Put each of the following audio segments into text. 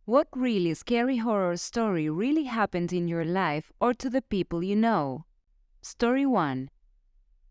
What really scary horror story really happened in your life or to the people you know? Story 1.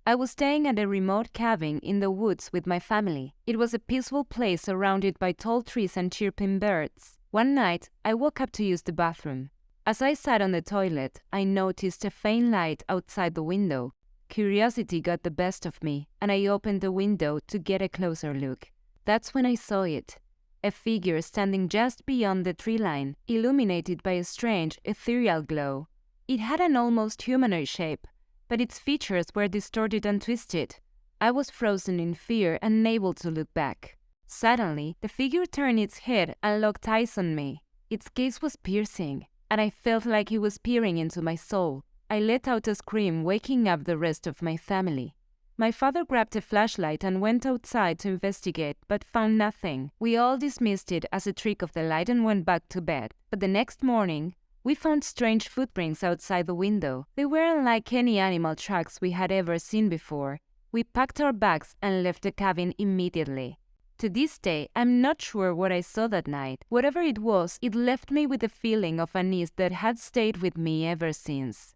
I was staying at a remote cabin in the woods with my family. It was a peaceful place surrounded by tall trees and chirping birds. One night, I woke up to use the bathroom. As I sat on the toilet, I noticed a faint light outside the window. Curiosity got the best of me, and I opened the window to get a closer look. That's when I saw it. A figure standing just beyond the tree line, illuminated by a strange, ethereal glow. It had an almost humanoid shape, but its features were distorted and twisted. I was frozen in fear and unable to look back. Suddenly, the figure turned its head and locked eyes on me. Its gaze was piercing, and I felt like it was peering into my soul. I let out a scream, waking up the rest of my family. My father grabbed a flashlight and went outside to investigate, but found nothing. We all dismissed it as a trick of the light and went back to bed. But the next morning, we found strange footprints outside the window. They weren't like any animal tracks we had ever seen before. We packed our bags and left the cabin immediately. To this day, I'm not sure what I saw that night. Whatever it was, it left me with a feeling of unease that had stayed with me ever since.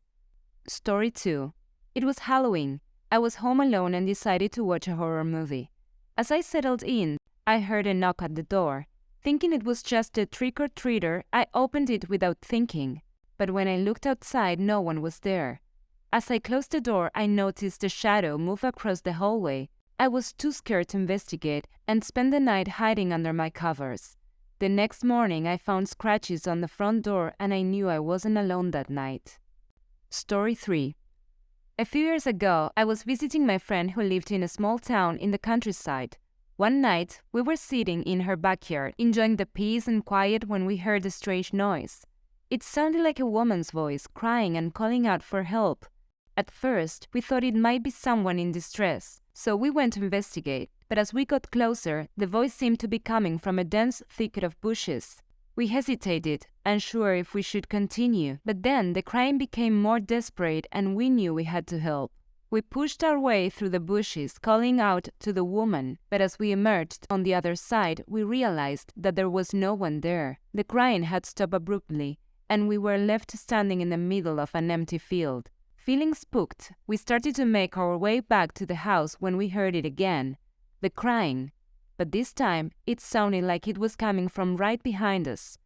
Story 2. It was Halloween. I was home alone and decided to watch a horror movie. As I settled in, I heard a knock at the door. Thinking it was just a trick-or-treater, I opened it without thinking. But when I looked outside, no one was there. As I closed the door, I noticed a shadow move across the hallway. I was too scared to investigate and spent the night hiding under my covers. The next morning, I found scratches on the front door and I knew I wasn't alone that night. Story 3. A few years ago, I was visiting my friend who lived in a small town in the countryside. One night, we were sitting in her backyard, enjoying the peace and quiet when we heard a strange noise. It sounded like a woman's voice, crying and calling out for help. At first, we thought it might be someone in distress, so we went to investigate. But as we got closer, the voice seemed to be coming from a dense thicket of bushes. We hesitated, unsure if we should continue, but then the crying became more desperate and we knew we had to help. We pushed our way through the bushes, calling out to the woman, but as we emerged on the other side, we realized that there was no one there. The crying had stopped abruptly, and we were left standing in the middle of an empty field. Feeling spooked, we started to make our way back to the house when we heard it again. The crying. But this time, it sounded like it was coming from right behind us.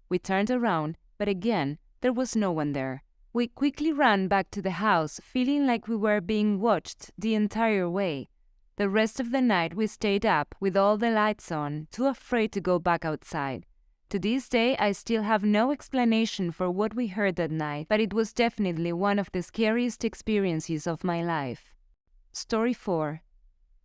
We turned around, but again, there was no one there. We quickly ran back to the house, feeling like we were being watched the entire way. The rest of the night we stayed up with all the lights on, too afraid to go back outside. To this day, I still have no explanation for what we heard that night, but it was definitely one of the scariest experiences of my life. Story 4.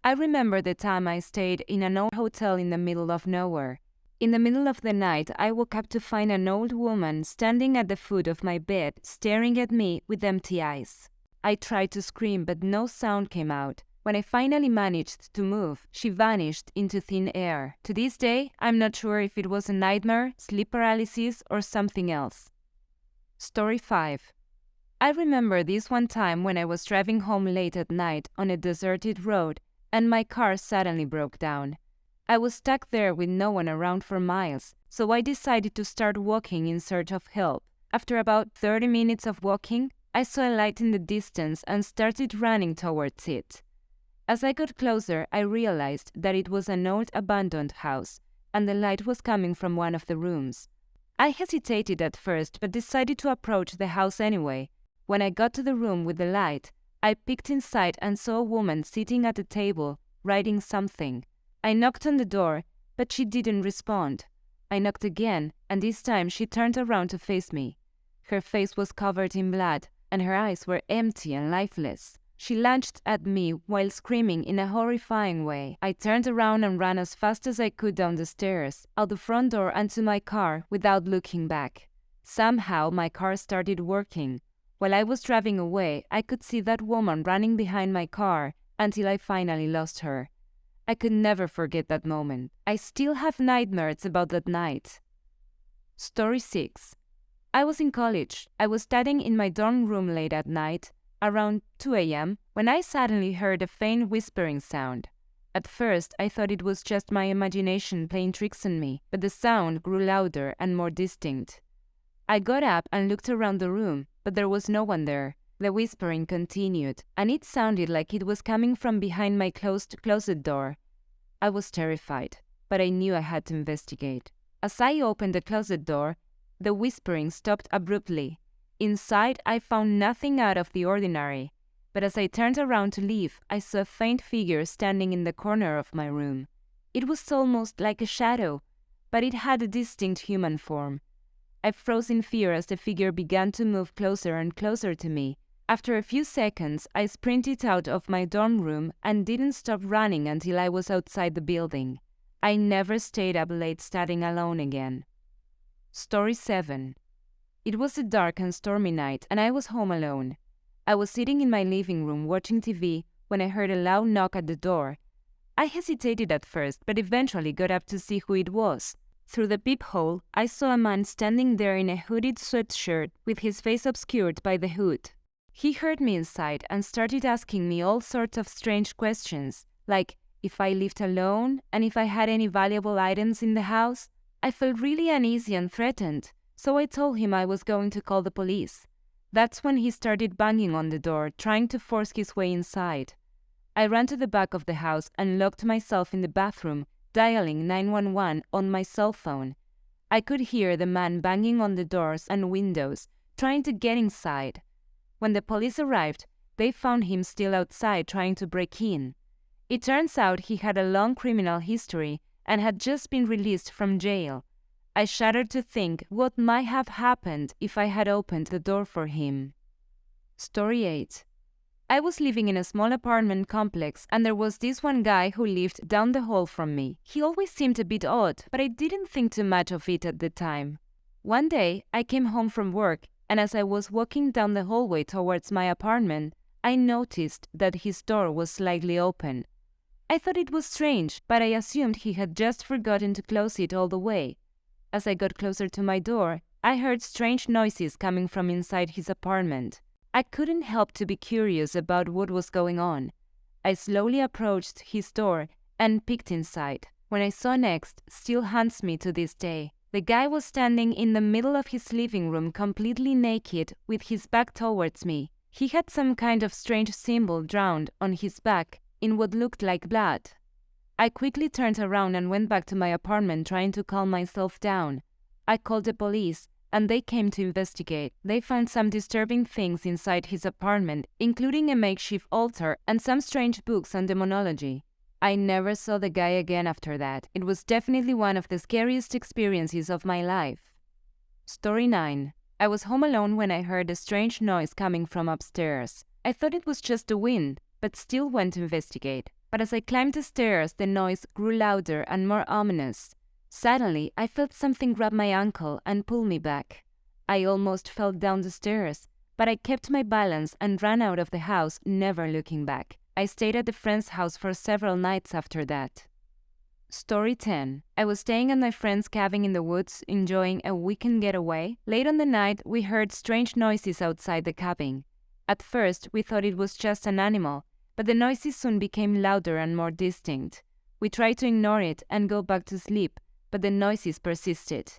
I remember the time I stayed in an old hotel in the middle of nowhere. In the middle of the night, I woke up to find an old woman standing at the foot of my bed, staring at me with empty eyes. I tried to scream, but no sound came out. When I finally managed to move, she vanished into thin air. To this day, I'm not sure if it was a nightmare, sleep paralysis, or something else. Story 5. I remember this one time when I was driving home late at night on a deserted road, and my car suddenly broke down. I was stuck there with no one around for miles, so I decided to start walking in search of help. After about 30 minutes of walking, I saw a light in the distance and started running towards it. As I got closer, I realized that it was an old abandoned house, and the light was coming from one of the rooms. I hesitated at first, but decided to approach the house anyway. When I got to the room with the light, I peeked inside and saw a woman sitting at a table, writing something. I knocked on the door, but she didn't respond. I knocked again, and this time she turned around to face me. Her face was covered in blood, and her eyes were empty and lifeless. She lunged at me while screaming in a horrifying way. I turned around and ran as fast as I could down the stairs, out the front door and to my car without looking back. Somehow my car started working. While I was driving away, I could see that woman running behind my car until I finally lost her. I could never forget that moment. I still have nightmares about that night. Story 6. I was in college. I was studying in my dorm room late at night, around 2 a.m., when I suddenly heard a faint whispering sound. At first, I thought it was just my imagination playing tricks on me, but the sound grew louder and more distinct. I got up and looked around the room, but there was no one there. The whispering continued, and it sounded like it was coming from behind my closed closet door. I was terrified, but I knew I had to investigate. As I opened the closet door, the whispering stopped abruptly. Inside, I found nothing out of the ordinary, but as I turned around to leave, I saw a faint figure standing in the corner of my room. It was almost like a shadow, but it had a distinct human form. I froze in fear as the figure began to move closer and closer to me. After a few seconds, I sprinted out of my dorm room and didn't stop running until I was outside the building. I never stayed up late studying alone again. Story 7. It was a dark and stormy night, and I was home alone. I was sitting in my living room watching TV when I heard a loud knock at the door. I hesitated at first, but eventually got up to see who it was. Through the peephole, I saw a man standing there in a hooded sweatshirt with his face obscured by the hood. He heard me inside and started asking me all sorts of strange questions, like if I lived alone and if I had any valuable items in the house. I felt really uneasy and threatened, so I told him I was going to call the police. That's when he started banging on the door, trying to force his way inside. I ran to the back of the house and locked myself in the bathroom, dialing 911 on my cell phone. I could hear the man banging on the doors and windows, trying to get inside. When the police arrived, they found him still outside trying to break in. It turns out he had a long criminal history and had just been released from jail. I shuddered to think what might have happened if I had opened the door for him. Story 8. I was living in a small apartment complex, and there was this one guy who lived down the hall from me. He always seemed a bit odd, but I didn't think too much of it at the time. One day, I came home from work, and as I was walking down the hallway towards my apartment, I noticed that his door was slightly open. I thought it was strange, but I assumed he had just forgotten to close it all the way. As I got closer to my door, I heard strange noises coming from inside his apartment. I couldn't help to be curious about what was going on. I slowly approached his door and peeked inside. When I saw next still haunts me to this day. The guy was standing in the middle of his living room completely naked with his back towards me. He had some kind of strange symbol drawn on his back in what looked like blood. I quickly turned around and went back to my apartment trying to calm myself down. I called the police and they came to investigate. They found some disturbing things inside his apartment, including a makeshift altar and some strange books on demonology. I never saw the guy again after that. It was definitely one of the scariest experiences of my life. Story 9. I was home alone when I heard a strange noise coming from upstairs. I thought it was just the wind, but still went to investigate. But as I climbed the stairs, the noise grew louder and more ominous. Suddenly, I felt something grab my ankle and pull me back. I almost fell down the stairs, but I kept my balance and ran out of the house, never looking back. I stayed at a friend's house for several nights after that. Story 10. I was staying at my friend's cabin in the woods, enjoying a weekend getaway. Late on the night, we heard strange noises outside the cabin. At first, we thought it was just an animal, but the noises soon became louder and more distinct. We tried to ignore it and go back to sleep, but the noises persisted.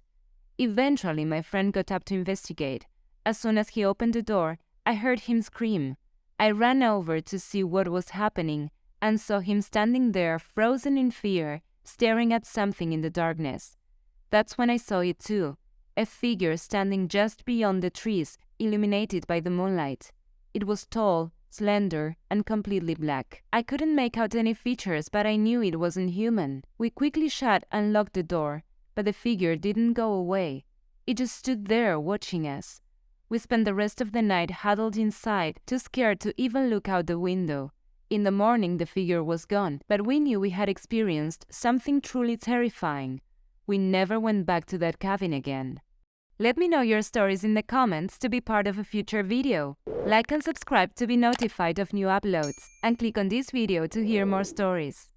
Eventually, my friend got up to investigate. As soon as he opened the door, I heard him scream. I ran over to see what was happening and saw him standing there, frozen in fear, staring at something in the darkness. That's when I saw it too, a figure standing just beyond the trees, illuminated by the moonlight. It was tall, slender, and completely black. I couldn't make out any features, but I knew it wasn't human. We quickly shut and locked the door, but the figure didn't go away. It just stood there watching us. We spent the rest of the night huddled inside, too scared to even look out the window. In the morning, the figure was gone, but we knew we had experienced something truly terrifying. We never went back to that cabin again. Let me know your stories in the comments to be part of a future video. Like and subscribe to be notified of new uploads, and click on this video to hear more stories.